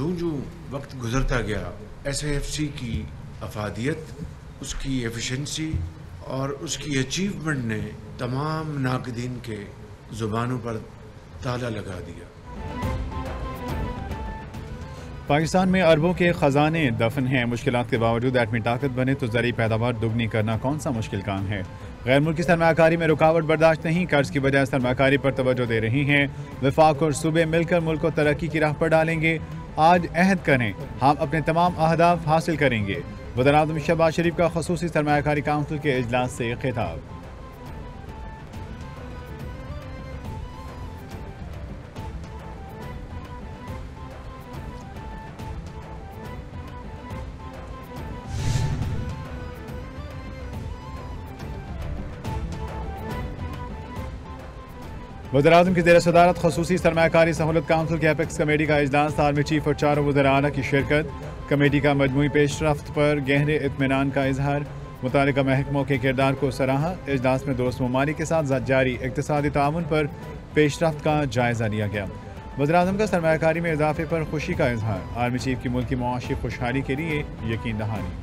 जूँ जूँ वक्त गुजरता गया, SAFC की अफादियत, उसकी एफिशिएंसी और उसकी अचीवमेंट ने तमाम नाक़दीन के ज़ुबानों पर ताला लगा दिया। पाकिस्तान में अरबों के ख़जाने दफन हैं। मुश्किलात के बावजूद एटमी ताकत बने तो ज़रूरी पैदावार दोगुनी करना कौन सा मुश्किल काम है। गैर मुल्की सरमाकारी में रुकावट बर्दाश्त नहीं, कर्ज की बजाय सरमाकारी पर तवज्जो दे रही हैं। वफाक और सूबे मिलकर मुल्क को तरक्की की राह पर डालेंगे। आज अहद करें, हम अपने तमाम अहदाफ हासिल करेंगे। वज़ीर-ए-आज़म शहबाज शरीफ का ख़ुसूसी सरमाकारी काउंसिल के इजलास से खिताब। वज़ीर-ए-आज़म की ज़ेर सदारत ख़ुसूसी सरमाकारी सहूलत काउंसिल के एपेक्स कमेटी का इजलास, आर्मी चीफ और चारों वज़ीर-ए-आला की शिरकत। कमेटी का मजमूई पेशरफ्त पर गहरे इत्मीनान का इजहार, मुतालिका महकमों के किरदार को सराहा। इजलास में दोस्त ममालिक के साथ जारी इक़्तिसादी ताउन पर पेशरफ्त का जायज़ा लिया गया। वज़ीर-ए-आज़म का सरमाकारी में इजाफे पर खुशी का इजहार, आर्मी चीफ की मुल्की मुआशी खुशहाली के लिए यकीन दहानी।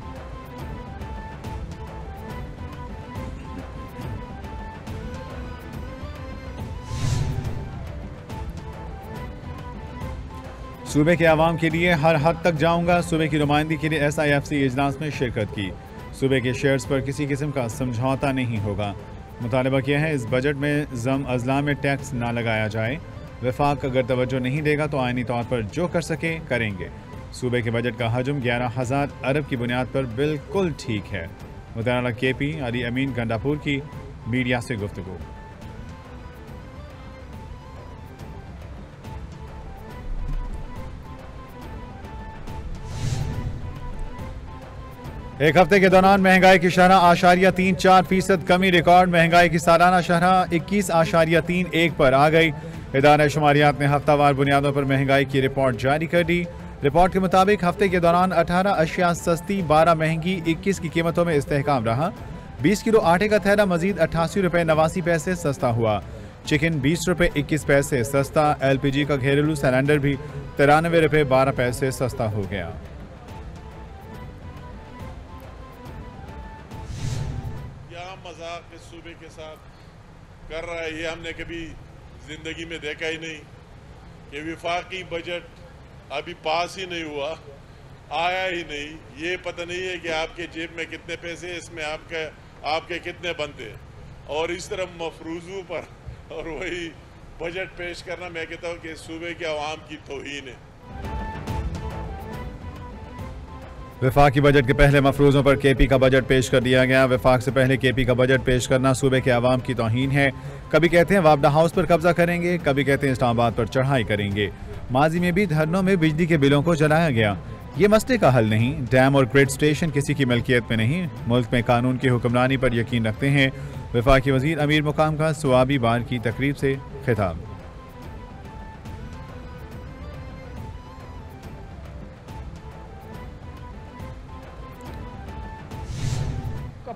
सूबे के आवाम के लिए हर हद तक जाऊंगा, सूबे की नुमाइंदगी के लिए SIFC इजलास में शिरकत की। सूबे के शेयर्स पर किसी किस्म का समझौता नहीं होगा। मुतालबा किया है इस बजट में ज़म अजला में टैक्स ना लगाया जाए। वफाक अगर तवज्जो नहीं देगा तो आईनी तौर पर जो कर सके करेंगे। सूबे के बजट का हजम 11,000 अरब की बुनियाद पर बिल्कुल ठीक है। वज़ीर-ए-आला KP अली अमीन गंडापुर की मीडिया से गुफ्तगू। एक हफ्ते के दौरान महंगाई की शरह 8.34% कमी, रिकॉर्ड महंगाई की सालाना शरह 21.31 पर आ गई। इदारा शुमारियात ने हफ्तावार बुनियादों पर महंगाई की रिपोर्ट जारी कर दी। रिपोर्ट के मुताबिक हफ्ते के दौरान 18 अशिया सस्ती, 12 महंगी, 21 की कीमतों में इस्तेहकाम रहा। 20 किलो आटे का थैला मजीद 88 रुपये 89 पैसे सस्ता हुआ। चिकन 20 रुपये 21 पैसे सस्ता। LPG का घरेलू सिलेंडर भी 93 रुपये 12 पैसे सस्ता हो गया। मजाक इस सूबे के साथ कर रहा है, ये हमने कभी जिंदगी में देखा ही नहीं कि विफाकी बजट अभी पास ही नहीं हुआ, आया ही नहीं। ये पता नहीं है कि आपके जेब में कितने पैसे, इसमें आपके कितने बनते हैं। और इस तरह मफरूजों पर और वही बजट पेश करना, मैं कहता हूँ कि सूबे के अवाम की तौहीन है। वफाकी बजट के पहले मफरूजों पर KP का बजट पेश कर दिया गया। वफाक से पहले KP का बजट पेश करना सूबे के अवाम की तौहीन है। कभी कहते हैं वापडा हाउस पर कब्जा करेंगे, कभी कहते हैं इस्लामाबाद पर चढ़ाई करेंगे। माजी में भी धरनों में बिजली के बिलों को जलाया गया। ये मसले का हल नहीं। डैम और ग्रिड स्टेशन किसी की मिल्कियत में नहीं, मुल्क में कानून की हुक्मरानी पर यकीन रखते हैं। वफाकी वजीर अमीर मुकाम का सवाबी बार की तकरीब से खिताब।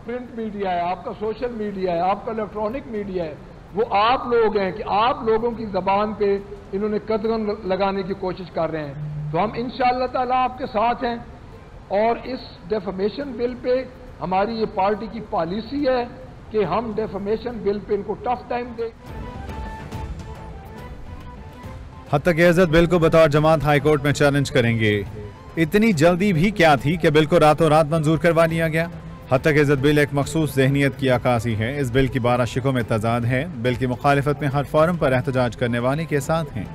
प्रिंट मीडिया है, आपका सोशल मीडिया है, आपका इलेक्ट्रॉनिक मीडिया है, वो आप लोग हैं कि आप लोगों की जबान पे इन्होंने कदम लगाने की कोशिश कर रहे हैं। तो हम इंशाअल्लाह ताला आपके साथ हैं और इस डेफमेशन बिल पे हमारी ये पार्टी की पॉलिसी है कि हम डेफमेशन बिल पे इनको टफ टाइम दें। हत्तक इज्जत बिल को बतौर जमात हाईकोर्ट में चैलेंज करेंगे। इतनी जल्दी भी क्या थी कि बिल को रातों रात मंजूर करवा लिया गया। हत्तक इज्जत बिल एक मखसूस ज़हनियत की अक्कासी है। इस बिल की 12 शिकों में तजाद है। बिल की मुखालिफत में हर फोरम पर एहतजाज करने वाले के साथ हैं।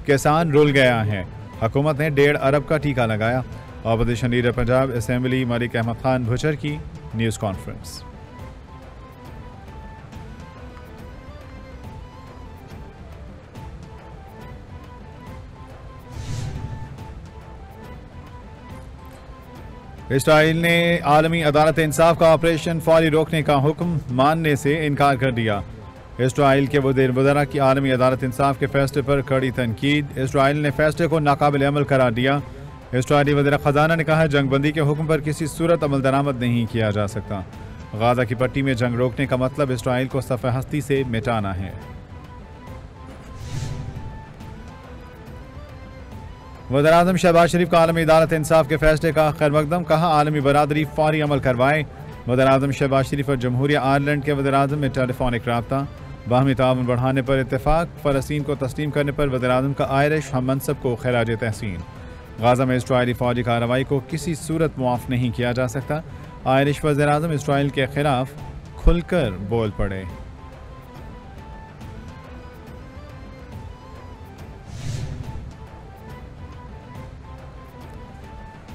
किसान रुल गया है। हुकूमत ने 1.5 अरब का टीका लगाया। Opposition leader Punjab assembly Malik Ahmad Khan Bhuchar की न्यूज़ कॉन्फ्रेंस। इसराइल ने आलमी अदालत इंसाफ का ऑपरेशन फौरी रोकने का हुक्म मानने से इनकार कर दिया। इसराइल के वज़ीर की आलमी अदालत इंसाफ के फैसले पर कड़ी तनकीद। इसराइल ने फैसले को नाकाबिल अमल करार दिया। इसराइली वज़ीर ख़जाना ने कहा जंगबंदी के हुक्म पर किसी सूरत अमल दरामद नहीं किया जा सकता। गाज़ा की पट्टी में जंग रोकने का मतलब इसराइल को सफ़े हस्ती से मिटाना है। वज़ीर-ए-आज़म शहबाज शरीफ का आलमी अदालत इंसाफ के फैसले का खैरमकदम, कहा आलमी बरादरी फौरी अमल करवाए। वज़ीर-ए-आज़म शहबाज शरीफ और जमहूरिया आयरलैंड के वज़ीर-ए-आज़म में टेलीफोनिक रब्ता, बाहमी ताउन बढ़ाने पर इत्तेफाक, फ़लस्तीन को तस्लीम करने पर वज़ीर-ए-आज़म का आयरिश हम मनसब को खिराज तहसीन। गाज़ा में इस्राइली फौजी कार्रवाई को किसी सूरत मुआफ़ नहीं किया जा सकता। आयरिश वज़ीर-ए-आज़म इस्राइल के खिलाफ खुलकर बोल पड़े।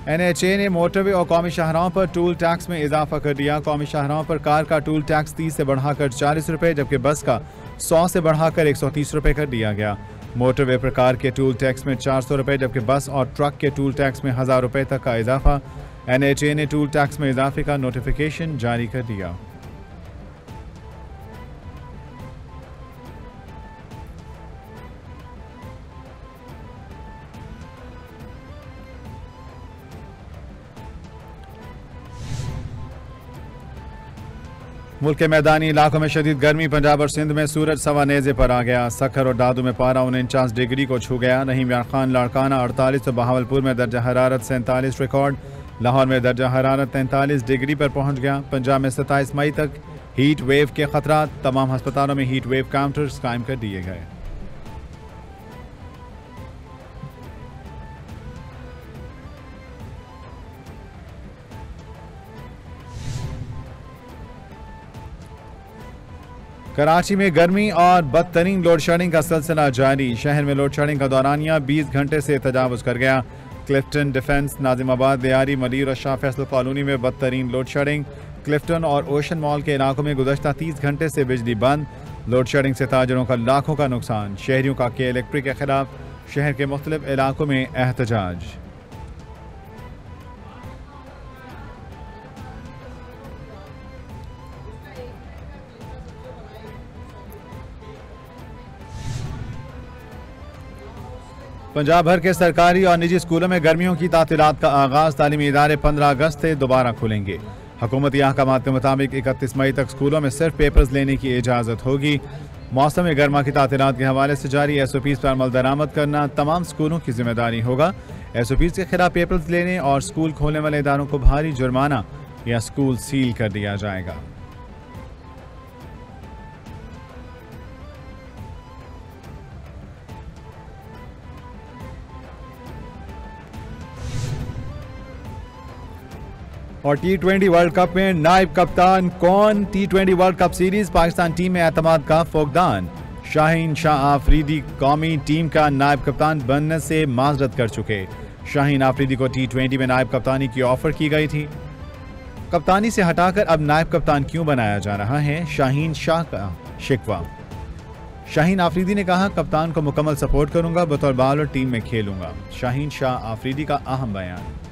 NHA ने मोटरवे और कौमी शाहराहों पर टूल टैक्स में इजाफा कर दिया। कौमी शाहराहों पर कार का टूल टैक्स 30 से बढ़ाकर 40 रुपये, जबकि बस का 100 से बढ़ाकर 130 रुपये कर दिया गया। मोटरवे पर कार के टूल टैक्स में 400 रुपये, जबकि बस और ट्रक के टूल टैक्स में 1000 रुपये तक का इजाफा। NHA ने टूल टैक्स में इजाफे का नोटिफिकेशन जारी कर दिया। मुल्क के मैदानी इलाकों में शदीद गर्मी, पंजाब और सिंध में सूरज सवा नेज़े पर आ गया। सखर और दादू में पारा 49 डिग्री को छू गया। रहीम यार खान लाड़काना 48 तो बहावलपुर में दर्जा हरारत 47 रिकॉर्ड। लाहौर में दर्जा हरारत 43 डिग्री पर पहुंच गया। पंजाब में 27 मई तक हीट वेव के खतरा, तमाम अस्पतालों में हीट वेव काउंटर्स कायम कर दिए गए। कराची में गर्मी और बदतरीन लोड शेडिंग का सिलसिला जारी। शहर में लोड शेडिंग का दौरानिया 20 घंटे से तजावुज कर गया। क्लिफ्टन, डिफेंस, नाजिमाबाद, लियारी, मलीर और शाह फैसल कॉलोनी में बदतरीन लोड शेडिंग। क्लिफ्टन और ओशन मॉल के इलाकों में गुज़श्ता 30 घंटे से बिजली बंद। लोड शेडिंग से ताजरों का लाखों का नुकसान। शहरियों का के इलेक्ट्रिक के खिलाफ शहर के मुख्तलिफ इलाकों में एहतजाज। पंजाब भर के सरकारी और निजी स्कूलों में गर्मियों की तातीलात का आगाज। तालीमी इदारे 15 अगस्त से दोबारा खुलेंगे। हुकूमती अहकामात के मुताबिक 31 मई तक स्कूलों में सिर्फ पेपर्स लेने की इजाज़त होगी। मौसम गर्मा की तातीलात के हवाले से जारी SOPs पर अमल दरामद करना तमाम स्कूलों की जिम्मेदारी होगा। SOPs के खिलाफ पेपर्स लेने और स्कूल खोलने वाले इदारों को भारी जुर्माना या स्कूल सील कर दिया जाएगा। और T20 वर्ल्ड कप में नायब कप्तान कौन? T20 world cup series Pakistan team में एतमाद का फुकदान। शाहीन शाह आफरीदी कौमी टीम का नायब कप्तान बनने से माजरत कर चुके। शाहीन आफरीदी को T20 में नायब कप्तानी की ऑफर की गई थी। कप्तानी से हटाकर अब नायब कप्तान क्यों बनाया जा रहा है? शाहीन शाह का शिकवा। शाहीन आफरीदी ने कहा, कप्तान को मुकम्मल सपोर्ट करूंगा, बतौर बॉलर टीम में खेलूंगा। शाहीन शाह आफरीदी का अहम बयान।